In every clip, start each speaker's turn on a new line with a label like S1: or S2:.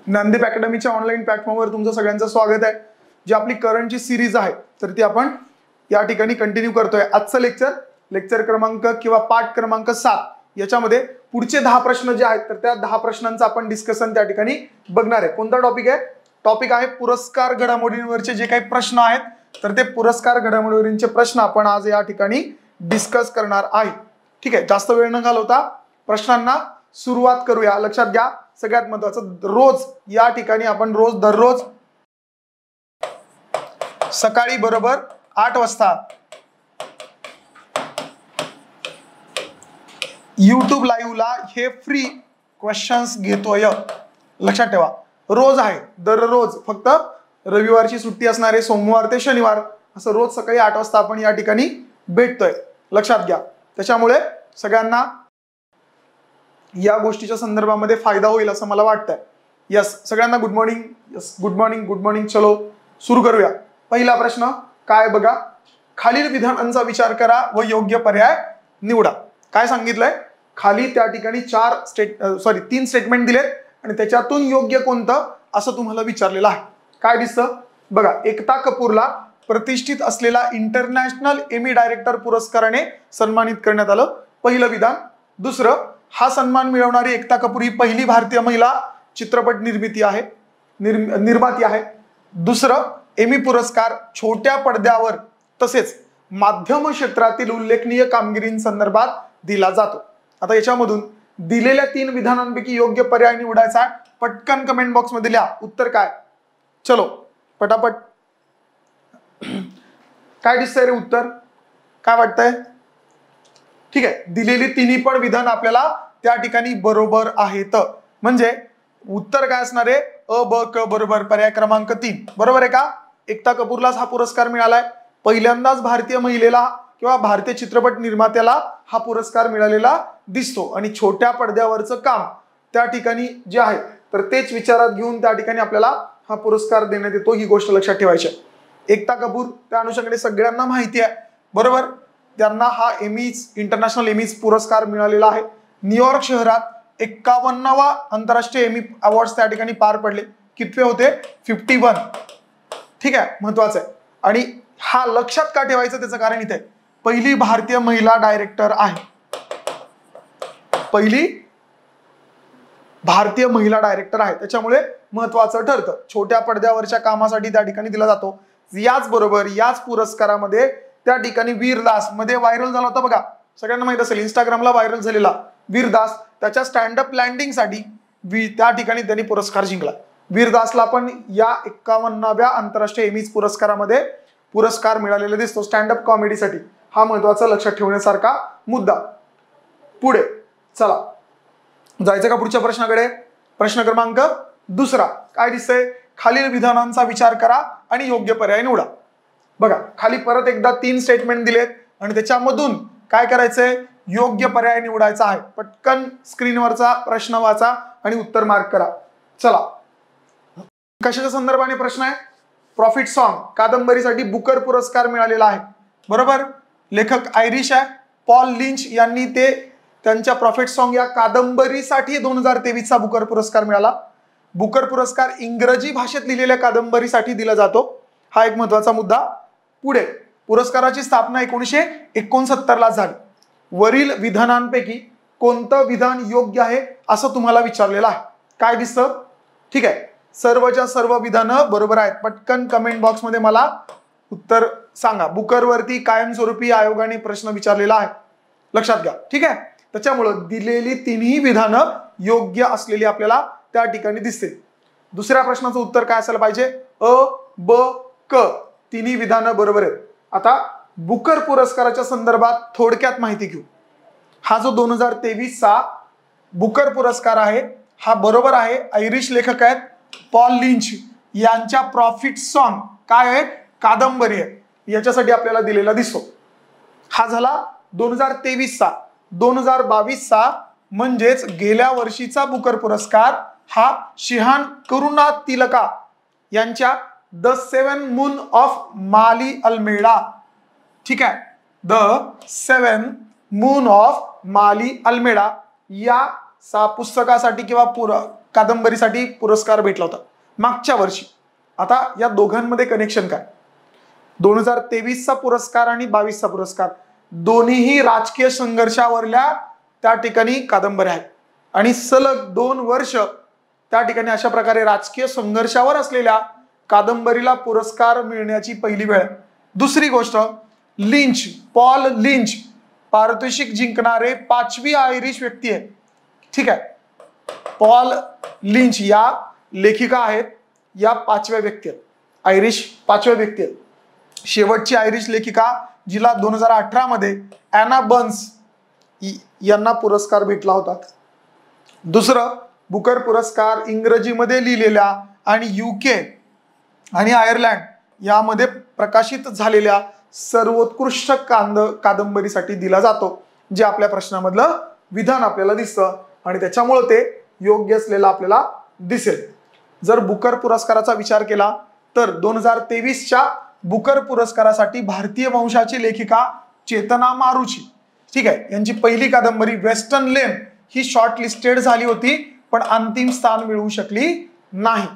S1: Gyandeep अकॅडमीच्या online प्लॅटफॉर्मवर तुमचं सगळ्यांचं स्वागत आहे। जी आपली करंटची सिरीज आहे तर ती आपण या ठिकाणी कंटिन्यू करतोय। आजचं लेक्चर क्रमांक किंवा पाठ क्रमांक 7 याच्यामध्ये पुढचे 10 प्रश्न जे आहेत तर त्या 10 प्रश्नांचं आपण डिस्कशन त्या ठिकाणी बघणार आहे। कोणता टॉपिक आहे? टॉपिक आहे पुरस्कार घडामोडींवरचे जे काही प्रश्न आहेत तर ते पुरस्कार घडामोडींवरचे प्रश्न आपण आज या ठिकाणी डिस्कस करणार आहे। ठीक आहे, जास्त वेळ न घालवता प्रश्नांना सुरुवात करूया। लक्षात घ्या, सगळ्यात महत्त्वाचं रोज या ठिकाणी आपण दररोज सकाळी बरोबर 8 वाजता YouTube लाईव्हला हे फ्री क्वेश्चन्स घेतोय। लक्षात ठेवा, रोज आहे, दररोज, फक्त रविवारची सुट्टी असणार आहे, सोमवार ते शनिवार असं रोज सकाळी 8 वाजता आपण या ठिकाणी भेटतोय। लक्षात घ्या, त्याच्यामुळे सगळ्यांना या गोष्टीच्या संदर्भामध्ये फायदा होईल असं मला वाटतंय। यस, सगळ्यांना good morning. Yes, good morning, good morning. चलो सुरू करूया। पहिला प्रश्न काय बघा, खालील विधानांचा विचार करा व योग्य पर्याय निवडा। काय सांगितलंय? खाली त्या ठिकाणी 3 स्टेटमेंट दिलेत आणि त्याच्यातून योग्य कोणतं असं तुम्हाला विचारलेलं आहे। काय दिसतं बघा, एकता कपूरला प्रतिष्ठित असलेला इंटरनॅशनल एमी डायरेक्टर पुरस्काराने सन्मानित करण्यात आलं। पहिलं विधान। दुसरं, हा सन्मान मिळवणारी एकता कपूर ही पहिली भारतीय महिला चित्रपट निर्माती आहे। दुसरं, एमी पुरस्कार छोट्या पडद्यावर तसेच माध्यम क्षेत्रातील उल्लेखनीय कामगिरींसंदर्भात दिला जातो। आता याच्यामधून दिलेल्या 3 विधानांपैकी योग्य पर्याय निवडायचा आहे। पटकन कमेंट बॉक्स मध्ये लिहा उत्तर काय। चलो पटापट, काय दिसतंय रे उत्तर? काय वाटतंय? ठीक आहे, दिलेली तिन्ही पण विधान आपल्याला त्या ठिकाणी बरोबर आहेत। म्हणजे उत्तर काय असणार आहे? अ ब क बरोबर, पर्याय क्रमांक 3 बरोबर आहे का? एकता कपूरलाच हा पुरस्कार मिळालाय, पहिल्यांदाच भारतीय महिलेला किंवा भारतीय चित्रपट निर्मात्याला हा पुरस्कार मिळालेला दिसतो आणि छोट्या पडद्यावरचं काम त्या ठिकाणी जे आहे तर तेच विचारात घेऊन त्या ठिकाणी आपल्याला हा पुरस्कार देण्यात येतो। ही गोष्ट लक्षात ठेवायची आहे। एकता कपूर त्या अनुषंगाने सगळ्यांना माहिती आहे बरोबर, त्यांना हा इंटरनॅशनल एमीज पुरस्कार मिळालेला आहे। न्यूयॉर्क शहरात 51वा आंतरराष्ट्रीय एमी अवॉर्ड्स त्या ठिकाणी पार पडले। कितवे होते? 51। ठीक आहे, महत्वाचं आहे। आणि हा लक्षात का ठेवायचं त्याचं कारण इथे, पहिली भारतीय महिला डायरेक्टर आहे, पहिली भारतीय महिला डायरेक्टर आहे, त्याच्यामुळे महत्वाचं ठरतं। छोट्या पडद्यावरच्या कामासाठी त्या ठिकाणी दिला जातो। याच बरोबर याच पुरस्कारामध्ये त्या ठिकाणी वीरदास मध्ये व्हायरल झाला होता बघा, सगळ्यांना माहित असेल, इंस्टाग्रामला व्हायरल झालेला वीरदास, त्याच्या स्टँडअप लँडिंग साठी त्या ठिकाणी त्यांनी पुरस्कार जिंकला। वीरदासला पण या 51व्या आंतरराष्ट्रीय एमीज पुरस्कारामध्ये पुरस्कार मिळालेला दिसतो स्टँडअप कॉमेडीसाठी। हा महत्वाचा लक्षात ठेवण्यासारखा मुद्दा। पुढे चला, जायचं का पुढच्या प्रश्नाकडे? प्रश्न क्रमांक 2 काय दिसतंय? खालील विधानांचा विचार करा आणि योग्य पर्याय निवडा। बघा, खाली परत एकदा 3 स्टेटमेंट दिलेत आणि त्याच्यामधून काय करायचंय? योग्य पर्याय निवडायचा आहे। पटकन स्क्रीनवरचा प्रश्न वाचा आणि उत्तर मार्क करा। चला, कशाच्या संदर्भाने प्रश्न आहे? प्रॉफिट सॉन्ग कादंबरीसाठी बुकर पुरस्कार मिळालेला आहे बरोबर। लेखक आयरिश आहे, पॉल लिंच यांनी त्यांच्या प्रॉफिट सॉन्ग या कादंबरीसाठी 2023 चा बुकर पुरस्कार मिळाला। बुकर पुरस्कार इंग्रजी भाषेत लिहिलेल्या कादंबरीसाठी दिला जातो। हा एक महत्वाचा मुद्दा। पुढे, पुरस्काराची स्थापना 1969 ला झाली। वरील विधानांपैकी कोणतं विधान योग्य आहे असं तुम्हाला विचारलेलं आहे। काय दिसतं? ठीक आहे, सर्वच्या सर्व विधानं बरोबर आहेत। पटकन कमेंट बॉक्स मध्ये मला उत्तर सांगा। बुकर वरती कायमस्वरूपी आयोगाने प्रश्न विचारलेला आहे, लक्षात घ्या। ठीक आहे, त्याच्यामुळं दिलेली तिन्ही विधानं योग्य असलेली आपल्याला त्या ठिकाणी दिसते। दुसऱ्या प्रश्नाचं उत्तर काय असायला पाहिजे? अ ब क तिन्ही विधानं बरोबर आहेत। आता बुकर पुरस्काराच्या संदर्भात थोडक्यात माहिती घेऊ। हा जो 2023 चा बुकर पुरस्कार आहे हा बरोबर आहे, आयरिश लेखक आहेत पॉल लिंच यांच्या प्रॉफिट सॉन्ग काय आहे? कादंबरी आहे, याच्यासाठी आपल्याला दिलेला दिसतो। हा झाला 2023 चा। 2022 चा म्हणजेच गेल्या वर्षीचा बुकर पुरस्कार हा शिहान करुणातिलका यांच्या the 7 moon of Maali Almeida, ठीक आहे, the 7 moon of Maali Almeida या पुस्तकासाठी किंवा कादंबरीसाठी पुरस्कार भेटला होता मागच्या वर्षी. आता या दोघांमध्ये कनेक्शन काय? 2023चा पुरस्कार आणि 22चा पुरस्कार दोन्हीही राजकीय संघर्षावरल्या त्या ठिकाणी कादंबऱ्या आहेत आणि सलग 2 वर्ष त्या ठिकाणी अशा प्रकारे राजकीय संघर्षावर असलेल्या कादंबरीला पुरस्कार मिळण्याची पहिली वेळ. दुसरी गोष्ट, लिंच, पॉल लिंच पारितोषिक जिंकणारे 5वी आयरिश व्यक्ती आहे. ठीक आहे, पॉल लिंच या लेखिका आहेत, या 5व्या व्यक्ती आहेत, आयरिश 5व्या व्यक्ती आहेत. शेवटची आयरिश लेखिका जिला 2018 मध्ये ॲना बर्न्स यांना पुरस्कार भेटला होता. दुसरं, बुकर पुरस्कार इंग्रजीमध्ये लिहिलेल्या आणि UK आणि आयर्लंड यामध्ये प्रकाशित झालेल्या सर्वोत्कृष्ट कादंबरीसाठी दिला जातो, जे आपल्या प्रश्नामधलं विधान आपल्याला दिसतं आणि त्याच्यामुळे ते योग्य असलेलं आपल्याला दिसेल. जर बुकर पुरस्काराचा विचार केला तर 2023च्या बुकर पुरस्कारासाठी भारतीय वंशाची लेखिका चेतना मारुची, ठीक आहे, यांची पहिली कादंबरी वेस्टर्न लेन ही शॉर्ट लिस्टेड झाली होती पण अंतिम स्थान मिळवू शकली नाही.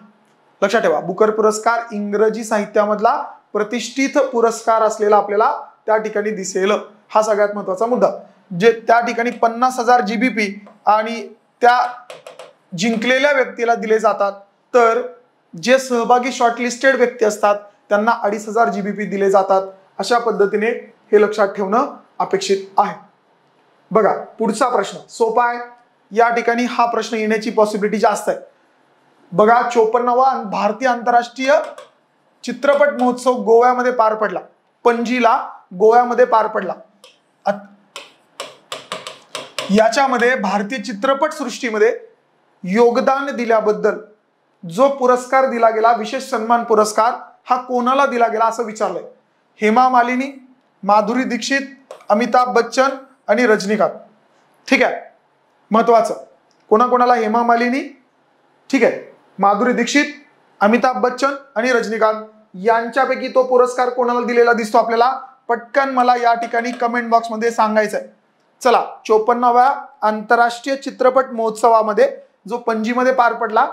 S1: लक्षात ठेवा, बुकर पुरस्कार इंग्रजी साहित्यामधला प्रतिष्ठित पुरस्कार असलेला आपल्याला त्या ठिकाणी दिसेल. हा सगळ्यात महत्वाचा मुद्दा. जे त्या ठिकाणी 50,000 GBP आणि त्या जिंकलेल्या व्यक्तीला दिले जातात, तर जे सहभागी शॉर्टलिस्टेड व्यक्ती असतात त्यांना 2,500 GBP दिले जातात. अशा पद्धतीने हे लक्षात ठेवणं अपेक्षित आहे. बघा पुढचा प्रश्न सोपा आहे. या ठिकाणी हा प्रश्न येण्याची पॉसिबिलिटी जास्त आहे. बघा 54वा भारतीय आंतरराष्ट्रीय चित्रपट महोत्सव गोव्यामध्ये पार पडला. पणजीला गोव्यामध्ये पार पडला. याच्यामध्ये भारतीय चित्रपट सृष्टीमध्ये योगदान दिल्याबद्दल जो पुरस्कार दिला गेला, विशेष सन्मान पुरस्कार, हा कोणाला दिला गेला असं विचारलंय. हेमा मालिनी, माधुरी दीक्षित, अमिताभ बच्चन आणि रजनीकांत. ठीक आहे, महत्वाचं कोणाकोणाला? हेमा मालिनी, ठीक आहे, माधुरी दीक्षित, अमिताभ बच्चन आणि रजनीकांत यांच्यापैकी तो पुरस्कार कोणाला दिलेला दिसतो आपल्याला? पटकन मला या ठिकाणी कमेंट बॉक्स मध्ये सांगायचंय. चला, 54व्या आंतरराष्ट्रीय चित्रपट महोत्सवामध्ये जो पणजीमध्ये पार पडला,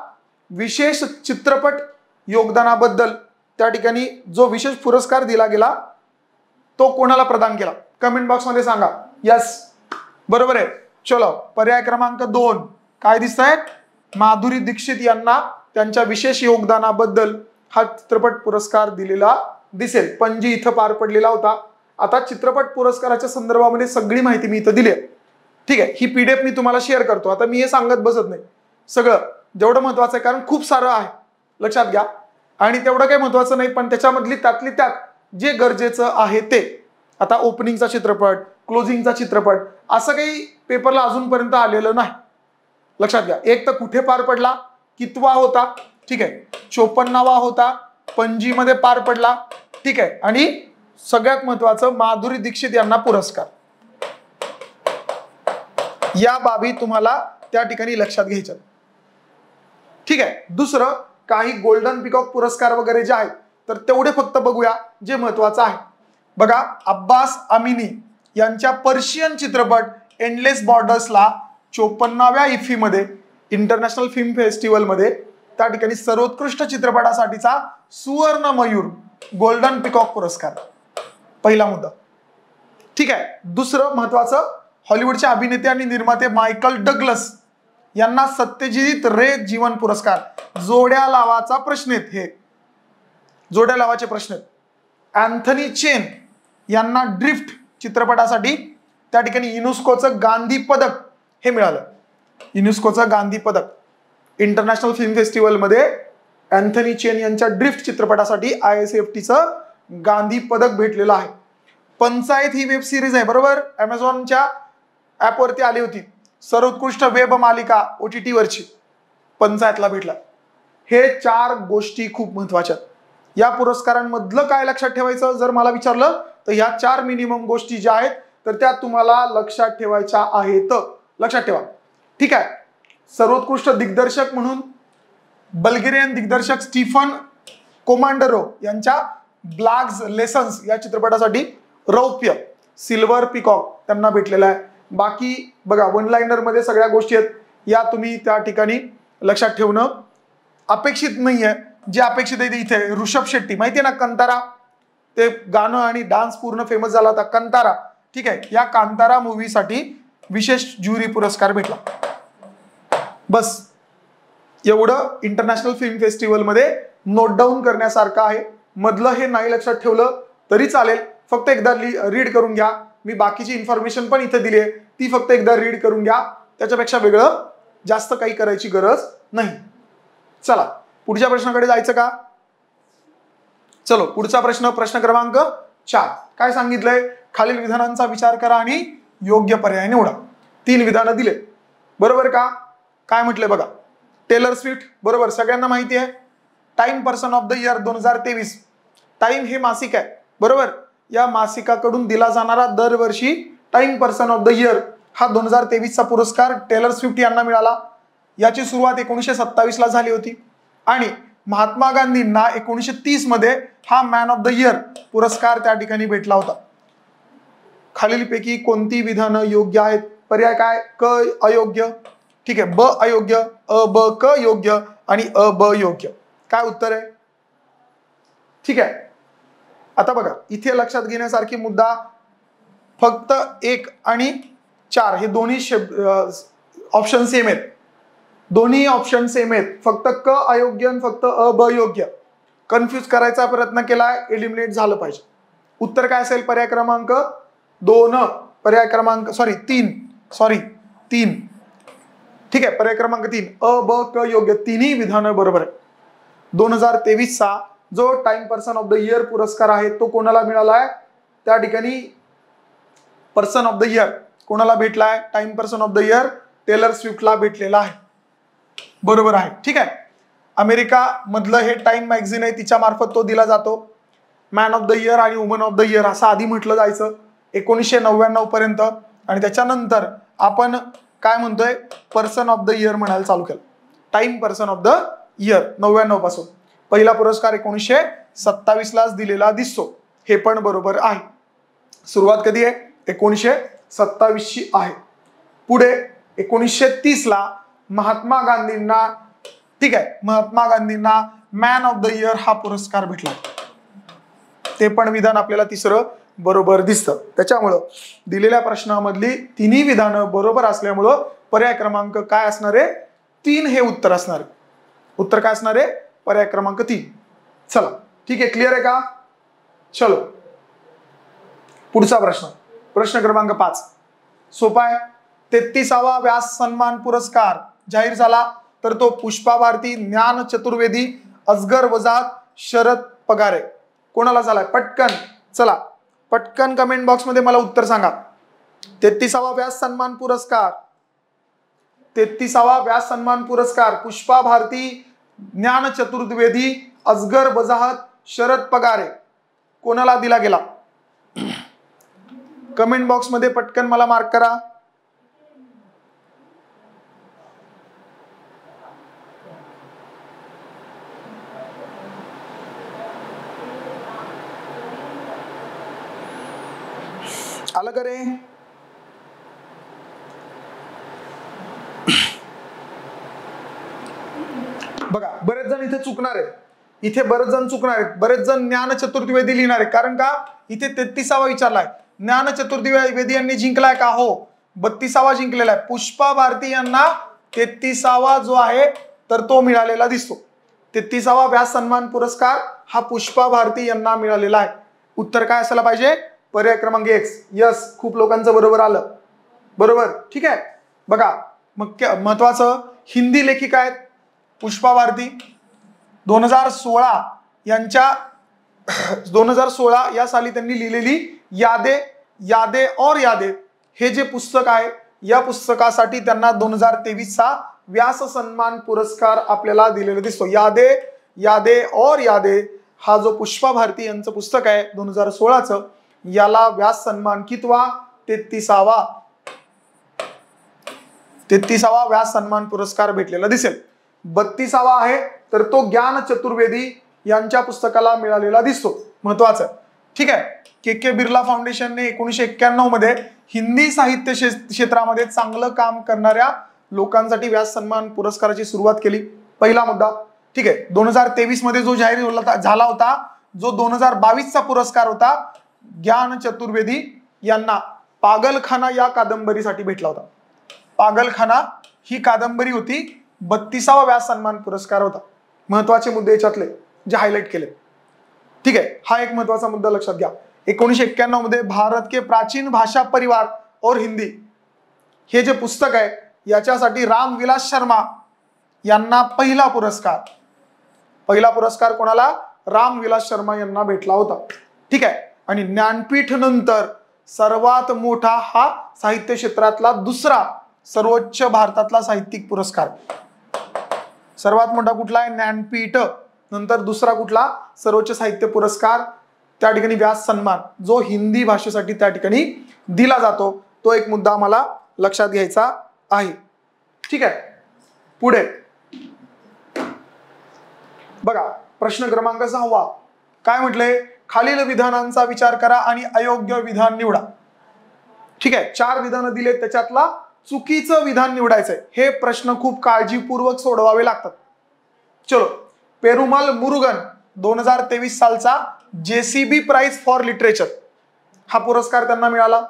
S1: विशेष चित्रपट योगदानाबद्दल त्या ठिकाणी जो विशेष पुरस्कार दिला गेला तो कोणाला प्रदान केला? कमेंट बॉक्स मध्ये सांगा. यस, बरोबर आहे. चलो, पर्याय क्रमांक 2 काय दिसत आहे? माधुरी दीक्षित यांना त्यांच्या विशेष योगदानाबद्दल हा चित्रपट पुरस्कार दिलेला दिसेल. पणजी इथं पार पडलेला होता. आता चित्रपट पुरस्काराच्या संदर्भामध्ये सगळी माहिती मी इथं दिली आहे. ठीक आहे, ही PDF मी तुम्हाला शेअर करतो. आता मी हे सांगत बसत नाही, सगळं जेवढं महत्वाचं आहे, कारण खूप सारं आहे, लक्षात घ्या. आणि तेवढं काही महत्वाचं नाही, पण त्याच्यामधली त्यातली त्यात जे गरजेचं आहे ते. आता ओपनिंगचा चित्रपट, क्लोजिंगचा चित्रपट असं काही पेपरला अजूनपर्यंत आलेलं नाही. लक्षात घ्या. एक तर कुठे पार पडला, कितवा होता, ठीक आहे, 54वा होता, पणजीमध्ये पार पडला, ठीक आहे, आणि सगळ्यात महत्वाचं माधुरी दीक्षित यांना पुरस्कार. या बाबी तुम्हाला त्या ठिकाणी लक्षात घ्यायच्या. ठीक आहे. दुसरं, काही गोल्डन पिकॉक पुरस्कार वगैरे जे आहेत तर तेवढे फक्त बघूया जे महत्वाचं आहे. बघा, अब्बास अमिनी यांच्या पर्शियन चित्रपट एंडलेस बॉर्डर्सला 54व्या इफ्फी मध्ये इंटरनॅशनल फिल्म फेस्टिवल मध्ये त्या ठिकाणी सर्वोत्कृष्ट चित्रपटासाठीचा सुवर्ण मयूर गोल्डन पिकॉक पुरस्कार. पहिला मुद्दा. ठीक आहे. दुसरं महत्वाचं, हॉलिवूडचे अभिनेते आणि निर्माते मायकल डग्लस यांना सत्यजित रे जीवन पुरस्कार. जोड्या लावाचा प्रश्न आहेत, हे जोड्या लावाचे प्रश्न आहेत. अँथनी चेन यांना ड्रिफ्ट चित्रपटासाठी त्या ठिकाणी युनेस्कोचं गांधी पदक हे मिळालं. युनेस्कोचं गांधी पदक इंटरनॅशनल फिल्म फेस्टिवल मध्ये अँथनी चेन यांच्या ड्रिफ्ट चित्रपटासाठी ISFTचं गांधी पदक भेटलेलं आहे. पंचायत ही वेब सिरीज आहे, बरोबर, अमेझॉनच्या ऍपवरती आली होती. सर्वोत्कृष्ट वेब मालिका OTT वरची पंचायतला भेटला. हे 4 गोष्टी खूप महत्वाच्या. या पुरस्कारांमधलं काय लक्षात ठेवायचं जर मला विचारलं तर ह्या 4 मिनिमम गोष्टी ज्या आहेत तर त्या तुम्हाला लक्षात ठेवायच्या आहेत. लक्षात ठेवा. ठीक आहे. सर्वोत्कृष्ट दिग्दर्शक म्हणून बल्गेरियन दिग्दर्शक स्टीफन कोमांडरो यांच्या ब्लॅक्स लेसन्स या चित्रपटासाठी रौप्य सिल्वर पिकॉक त्यांना भेटलेला आहे. बाकी बघा, वन लाइनर मध्ये सगळ्या गोष्टी आहेत, या तुम्ही त्या ठिकाणी लक्षात ठेवणं अपेक्षित नाहीये. जे अपेक्षित आहे ते इथे ऋषभ शेट्टी, माहितीये ना कंतारा, ते गाणं आणि डान्स पूर्ण फेमस झाला होता कंतारा. ठीक आहे, या कांतारा मूवीसाठी विशेष ज्युरी पुरस्कार भेटला. बस एवढं इंटरनॅशनल फिल्म फेस्टिवल मध्ये नोट डाऊन करण्यासारखं आहे. मधलं हे नाही लक्षात ठेवलं तरी चालेल, फक्त एकदा रीड करून घ्या. मी बाकीची इन्फॉर्मेशन पण इथे दिली आहे, ती फक्त एकदा रीड करून घ्या. त्याच्यापेक्षा वेगळं जास्त काही करायची गरज नाही. चला पुढच्या प्रश्नाकडे जायचं का? चलो पुढचा प्रश्न, प्रश्न क्रमांक 4. काय सांगितलंय? खालील विधानांचा विचार करा आणि योग्य पर्याय निवडा. 3 विधानं दिले, बरोबर का? काय म्हटलंय बघा, टेलर स्विफ्ट, बरोबर, सगळ्यांना माहिती आहे. Time person of the year 2023. Time हे मासिक आहे, बरोबर. या मासिकाकडून दिला जाणारा दरवर्षी time person of the year हा 2023चा पुरस्कार टेलर स्विफ्ट यांना मिळाला. याची सुरुवात 1927 ला झाली होती आणि महात्मा गांधींना 1930 मध्ये हा मॅन ऑफ द इयर पुरस्कार त्या ठिकाणी भेटला होता. खालीलपैकी कोणती विधानं योग्य आहेत? पर्याय काय? क अयोग्य, ठीक आहे, ब अयोग्य, अ ब क योग्य आणि अ ब योग्य. काय उत्तर आहे? ठीक आहे, आता बघा इथे लक्षात घेण्यासारखी मुद्दा, फक्त 1 आणि 4 हे दोन्ही ऑप्शन सेम आहेत. दोन्ही ऑप्शन सेम आहेत, फक्त क अयोग्य आणि फक्त अ ब योग्य. कन्फ्यूज करायचा प्रयत्न केलाय, एलिमिनेट झालं पाहिजे. उत्तर काय असेल? पर्याय क्रमांक 2, पर्याय क्रमांक 3. ठीक आहे, पर्याय क्रमांक 3 अ ब क योग्य, तिन्ही विधानं बरोबर आहे. 2023चा जो time person of the year पुरस्कार आहे तो कोणाला मिळाला आहे? त्या ठिकाणी पर्सन ऑफ द इयर कोणाला भेटलाय? Time person of the year Taylor स्विफ्टला भेटलेला आहे, बरोबर आहे. ठीक आहे, अमेरिका मधलं हे टाइम मॅगझिन आहे, तिच्या मार्फत तो दिला जातो. मॅन ऑफ द इयर आणि वुमन ऑफ द इयर असं आधी म्हटलं जायचं 1999 पर्यंत, आणि त्याच्यानंतर आपण काय म्हणतोय? पर्सन ऑफ द इयर म्हणायला चालू केलं. Time person of the year 99 पासून. पहिला पुरस्कार 1927 लाच दिलेला दिसतो, हे पण बरोबर आहे. सुरुवात कधी आहे? 1927 ची आहे. पुढे 1930 ला महात्मा गांधींना, ठीक आहे, महात्मा गांधींना मॅन ऑफ द इयर हा पुरस्कार भेटला. ते पण विधान आपल्याला तिसरं बरोबर दिसतं. त्याच्यामुळं दिलेल्या प्रश्नामधली तिन्ही विधानं बरोबर असल्यामुळं पर्याय क्रमांक काय असणार आहे? 3 हे उत्तर असणार आहे. उत्तर काय असणार आहे? पर्याय क्रमांक 3. चला ठीक आहे, क्लिअर आहे का? चलो पुढचा प्रश्न, प्रश्न क्रमांक 5. सोपा आहे. 33वा व्यास सन्मान पुरस्कार जाहीर झाला, तर तो पुष्पा भारती, ज्ञान चतुर्वेदी, असगर वजाहत, शरद पगारे कोणाला झालाय? पटकन चला, पटकन कमेंट बॉक्स मध्ये मला उत्तर सांगा. 33वा व्यास सन्मान पुरस्कार, 33वा व्यास सन्मान पुरस्कार पुष्पा भारती, ज्ञान चतुर्वेदी, असगर वजाहत, शरद पगारे कोणाला दिला गेला? कमेंट बॉक्स मध्ये पटकन मला मार्क करा. आलं का रे? बघा बरेच जण इथे चुकणार आहेत, इथे बरेच जण चुकणार आहेत, बरेच जण ज्ञान चतुर्वेदी लिहिणार आहेत. कारण का इथे 33वा विचारलाय. ज्ञान चतुर्वेदी यांनी जिंकलाय का? हो, 32वा जिंकलेला आहे. पुष्पा भारती यांना 33वा जो आहे तर तो मिळालेला दिसतो. 33वा व्यास सन्मान पुरस्कार हा पुष्पा भारती यांना मिळालेला आहे. उत्तर काय असायला पाहिजे? पर्याय क्रमांक 1. यस, खूप लोकांचं बरोबर आलं, बरोबर. ठीक आहे, बघा मग महत्वाचं हिंदी लेखिका आहेत पुष्पा भारती. 2016 यांच्या 2016 या साली त्यांनी लिहिलेली यादे और यादे हे जे पुस्तक आहे, या पुस्तकासाठी त्यांना 2023चा व्यास सन्मान पुरस्कार आपल्याला दिलेला दिसतो. यादे और यादे हा जो पुष्पा भारती यांचं पुस्तक आहे 2016चं, याला व्यास सन्मान कितवा? 33वा व्यास सन्मान पुरस्कार भेटलेला दिसेल. 32वा आहे तर तो ज्ञान चतुर्वेदी यांच्या पुस्तकाला मिळालेला दिसतो. महत्वाचं, ठीक आहे. के बिर्ला फाउंडेशनने 1991 मध्ये हिंदी साहित्य क्षेत्रामध्ये चांगलं काम करणाऱ्या लोकांसाठी व्यास सन्मान पुरस्काराची सुरुवात केली. पहिला मुद्दा. ठीक आहे. 2023 मध्ये जो जाहीर झाला होता, जो 2022चा पुरस्कार होता, ज्ञान चतुर्वेदी यांना पागलखाना या कादंबरीसाठी भेटला होता. पागलखाना ही कादंबरी होती. 32वा व्यास सन्मान पुरस्कार होता. महत्वाचे मुद्दे याच्यातले जे हायलाइट केले. ठीक आहे. हा एक महत्वाचा मुद्दा लक्षात घ्या. 1991 मध्ये भारत के प्राचीन भाषा परिवार और हिंदी हे जे पुस्तक आहे याच्यासाठी रामविलास शर्मा यांना पहिला पुरस्कार कोणाला? रामविलास शर्मा यांना भेटला होता. ठीक आहे. आणि ज्ञानपीठ नंतर सर्वात मोठा हा साहित्य क्षेत्रातला दुसरा सर्वोच्च भारतातला साहित्यिक पुरस्कार. सर्वात मोठा कुठला आहे? ज्ञानपीठ. नंतर दुसरा कुठला? सर्वोच्च साहित्य पुरस्कार, त्या ठिकाणी व्यास सन्मान, जो हिंदी भाषेसाठी त्या ठिकाणी दिला जातो. तो एक मुद्दा आम्हाला लक्षात घ्यायचा आहे. ठीक आहे. पुढे बघा प्रश्न क्रमांक 6. काय म्हटलंय? खालील विधानांचा विचार करा आणि अयोग्य विधान निवडा. ठीक आहे. 4 विधानं दिले, त्याच्यातला चुकीचं विधान निवडायचंय. हे प्रश्न खूप काळजीपूर्वक सोडवावे लागतात. चलो. पेरुमल मुरुगन 2023 सालचा JCB प्राइज फॉर लिटरेचर हा पुरस्कार त्यांना मिळाला.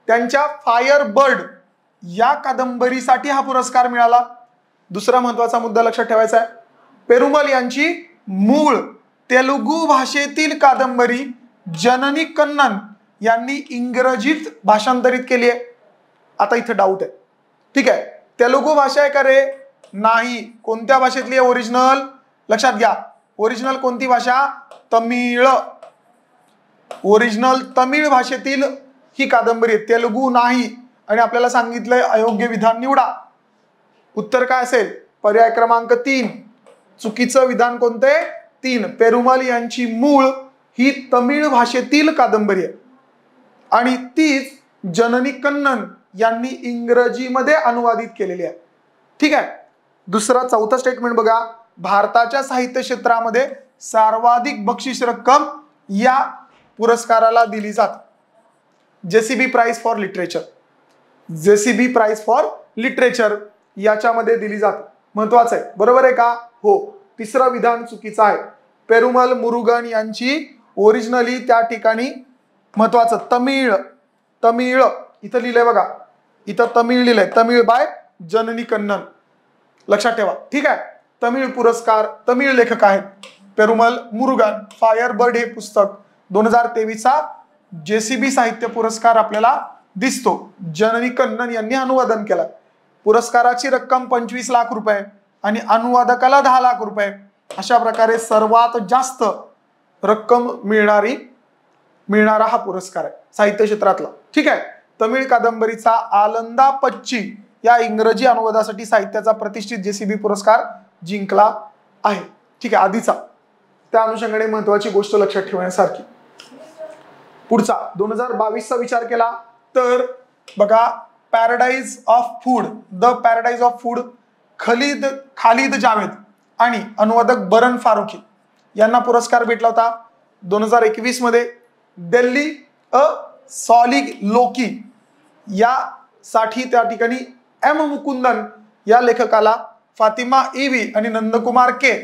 S1: त्यांच्या फायर बर्ड या कादंबरीसाठी हा पुरस्कार मिळाला. दुसरा महत्वाचा मुद्दा लक्षात ठेवायचा आहे. पेरुमल यांची मूळ तेलुगू भाषेतील कादंबरी जननी कन्नन यांनी इंग्रजीत भाषांतरित केली आहे. आता इथे डाऊट आहे. ठीक आहे. तेलुगू भाषा आहे का रे? नाही. कोणत्या भाषेतली आहे ओरिजिनल? लक्षात घ्या. ओरिजिनल कोणती भाषा? तमिळ. ओरिजिनल तमिळ भाषेतील ही कादंबरी आहे, तेलुगू नाही. आणि आपल्याला सांगितलंय अयोग्य विधान निवडा. उत्तर काय असेल? पर्याय क्रमांक 3. चुकीचं विधान कोणते? 3. पेरुमल यांची मूळ ही तमिळ भाषेतील कादंबरी आहे आणि तीच जननी कन्नन यांनी इंग्रजीमध्ये अनुवादित केलेली आहे. ठीक आहे. चौथा स्टेटमेंट बघा. भारताच्या साहित्य क्षेत्रामध्ये सर्वाधिक बक्षीस रक्कम या पुरस्काराला दिली जाते. JCB prize for literature. JCB prize for literature याच्यामध्ये दिली जाते. महत्वाचं आहे. बरोबर आहे का? हो. तिसरं विधान चुकीचं आहे. पेरुमल मुरुगन यांची ओरिजिनली त्या ठिकाणी महत्वाचं तमिळ इथं लिहिलंय बघा. इथं तमिळ लिहिलंय. तमिळ बाय जननी कन्नन. लक्षात ठेवा. ठीक आहे. तमिळ पुरस्कार, तमिळ लेखक आहेत पेरुमल मुरुगन. फायर बर्ड हे पुस्तक 2023चा JCB साहित्य पुरस्कार आपल्याला दिसतो. जननी कन्नन यांनी अनुवादन केलं. पुरस्काराची रक्कम 25 लाख रुपये आणि अनुवादकाला 10 लाख रुपये. अशा प्रकारे सर्वात जास्त रक्कम मिळणारा हा पुरस्कार आहे साहित्य क्षेत्रातला. ठीक आहे. तमिळ कादंबरीचा आलंदा पच्ची या इंग्रजी अनुवादासाठी साहित्याचा प्रतिष्ठित JCB पुरस्कार जिंकला आहे. ठीक आहे. आधीचा त्या अनुषंगाने महत्वाची गोष्ट लक्षात ठेवण्यासारखी. पुढचा 2022चा विचार केला तर बघा paradise of food, the paradise of food, Khalid Javed आणि अनुवादक बरन फारुकी यांना पुरस्कार भेटला होता 2021 मध्ये. दिल्ली अ सॉलिग लोकी यासाठी त्या ठिकाणी M मुकुंदन या लेखकाला फातिमा ईवी आणि नंदकुमार के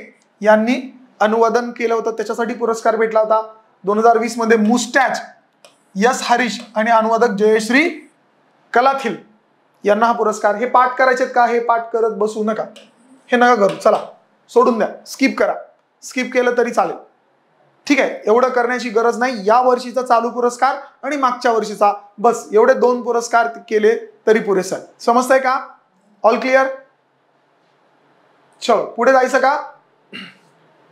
S1: यांनी अनुवादन केलं होतं, त्याच्यासाठी पुरस्कार भेटला होता. 2020 मध्ये मुस्टॅच यस हरीश आणि अनुवादक जयश्री कलाथिल यांना हा पुरस्कार. हे पाठ करायचे का? हे पाठ करत बसू नका, हे नका करू. चला सोडून द्या, स्किप करा. स्किप केलं तरी चालेल. ठीक आहे. एवढं करण्याची गरज नाही. या वर्षीचा चालू पुरस्कार आणि मागच्या वर्षीचा, बस एवढे 2 पुरस्कार केले तरी पुरेसे आहे. समजतंय का? All clear? चलो पुढे जायचं का?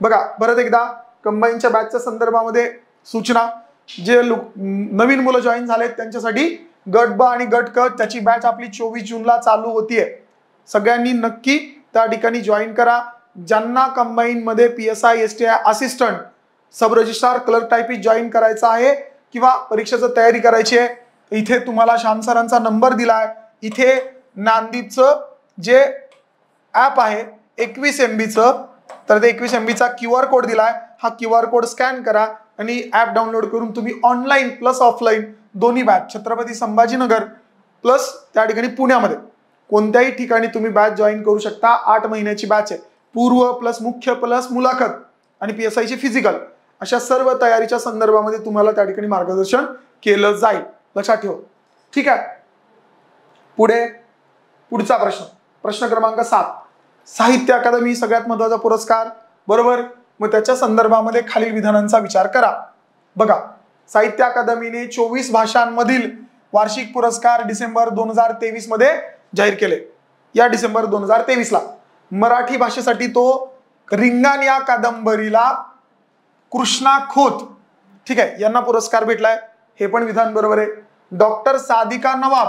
S1: बघा परत एकदा कंबाईनच्या बॅचच्या संदर्भामध्ये सूचना. जे नवीन मुलं जॉईन झालेत त्यांच्यासाठी गट ब आणि गट क त्याची बॅच आपली 24 जूनला चालू होतीये. सगळ्यांनी नक्की त्या ठिकाणी जॉईन करा. ज्यांना कंबाईन मध्ये PSI STI असिस्टंट, सब रजिस्ट्रार, क्लर्क टायपिस्ट जॉईन करायचा आहे किंवा परीक्षेची तयारी करायची आहे, इथे तुम्हाला श्याम सरांचा नंबर दिलाय. इथे नांदीपचं जे ऍप आहे 21 MBचं, तर ते 21 MBचा QR कोड दिलाय. हा QR कोड स्कॅन करा आणि ऍप डाउनलोड करून तुम्ही ऑनलाईन प्लस ऑफलाईन दोन्ही बॅच छत्रपती संभाजीनगर प्लस त्या ठिकाणी पुण्यामध्ये कोणत्याही ठिकाणी तुम्ही बॅच जॉईन करू शकता. 8 महिन्याची बॅच आहे. पूर्व प्लस मुख्य प्लस मुलाखत आणि PSI ची फिजिकल अशा सर्व तयारीच्या संदर्भामध्ये तुम्हाला त्या ठिकाणी मार्गदर्शन केलं जाईल. लक्षात ठेवा. ठीक आहे. पुढचा प्रश्न क्रमांक 7. साहित्य अकादमी सगळ्यात महत्वाचा पुरस्कार, बरोबर. मग त्याच्या संदर्भामध्ये खालील विधानांचा विचार करा. बघा, साहित्य अकादमीने 24 भाषांमधील वार्षिक पुरस्कार डिसेंबर 2023 मध्ये जाहीर केले. या डिसेंबर 2023 ला मराठी भाषेसाठी तो रिंगाण या कादंबरीला कृष्णा खोत, ठीक आहे, यांना पुरस्कार भेटलाय. हे पण विधान बरोबर आहे. डॉक्टर सादिका नवाब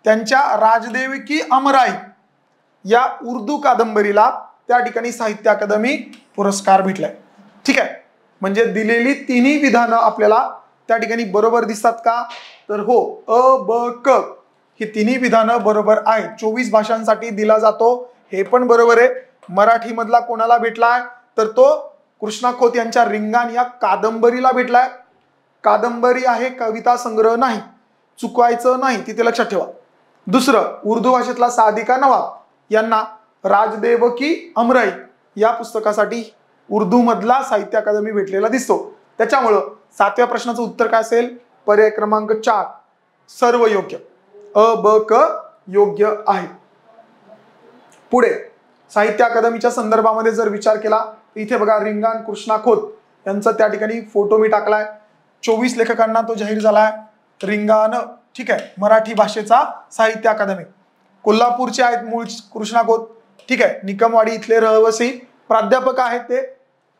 S1: त्यांच्या राजदेव की अमराई या उर्दू कादंबरीला त्या ठिकाणी साहित्य अकादमी पुरस्कार भेटलाय. ठीक आहे. म्हणजे दिलेली तिन्ही विधानं आपल्याला त्या ठिकाणी बरोबर दिसतात का? तर हो, अ ब क ही तिन्ही विधानं बरोबर आहेत. 24 भाषांसाठी दिला जातो, हे पण बरोबर आहे. मराठी मधला कोणाला भेटलाय? तर तो कृष्णा खोत यांच्या रिंगाण या कादंबरीला भेटलाय. कादंबरी आहे, कविता संग्रह नाही, चुकवायचं नाही, तिथे लक्षात ठेवा. दुसरं, उर्दू भाषेतला सादिका नवाब यांना राजदेव की अमराई या पुस्तकासाठी उर्दू मधला साहित्य अकादमी भेटलेला दिसतो. त्याच्यामुळं 7व्या प्रश्नाचं उत्तर काय असेल? पर्याय क्रमांक 4 सर्व योग्य. अ ब क योग्य आहे. पुढे साहित्य अकादमीच्या संदर्भामध्ये जर विचार केला, इथे बघा रिंगाण कृष्णा खोत यांचा त्या ठिकाणी फोटो मी टाकलाय. 24 लेखकांना तो जाहीर झालाय. रिंगाण, ठीक आहे, मराठी भाषेचा साहित्य अकादमी. कोल्हापूरचे आहेत मूळ कृष्णा खोत, ठीक आहे. निकमवाडी इथले रहिवासी प्राध्यापक आहेत ते,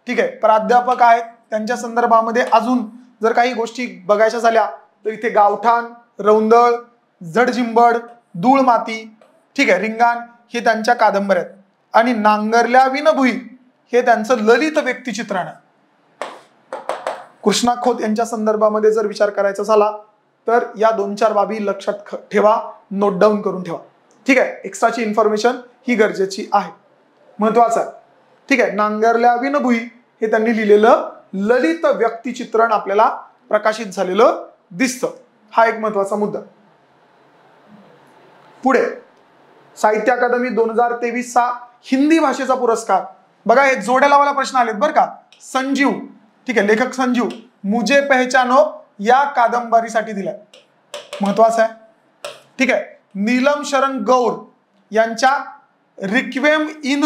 S1: ठीक आहे, प्राध्यापक आहेत. त्यांच्या संदर्भामध्ये अजून जर काही गोष्टी बघायच्या झाल्या तर इथे गावठाण, रौंदळ, जडजिंबड, धूळ माती, ठीक आहे, रिंगाण हे त्यांच्या कादंबऱ्या आहेत. आणि नांगरल्या विनभुई हे त्यांचं ललित व्यक्तिचित्रण आहे. कृष्णा खोत यांच्या संदर्भामध्ये जर विचार करायचा झाला तर या 2-4 बाबी लक्षात ठेवा, नोट डाऊन करून ठेवा. ठीक आहे. एक्स्ट्राची इन्फॉर्मेशन ही गरजेची आहे, महत्वाचं आहे. ठीक आहे. नांगरल्या विनभुई हे त्यांनी लिहिलेलं ललित व्यक्तिचित्रण आपल्याला प्रकाशित झालेलं दिसतं. हा एक महत्वाचा मुद्दा. पुढे साहित्य अकादमी 2023चा हिंदी भाषेचा पुरस्कार. बघा, हे जोड्या लावायला प्रश्न आलेत बरं का. संजीव, ठीक आहे, लेखक संजीव मुझे पहचानो या कादंबरीसाठी दिलाय, महत्वाचं आहे. ठीक आहे. नीलम शरण गौर यांच्या रिक्वेम इन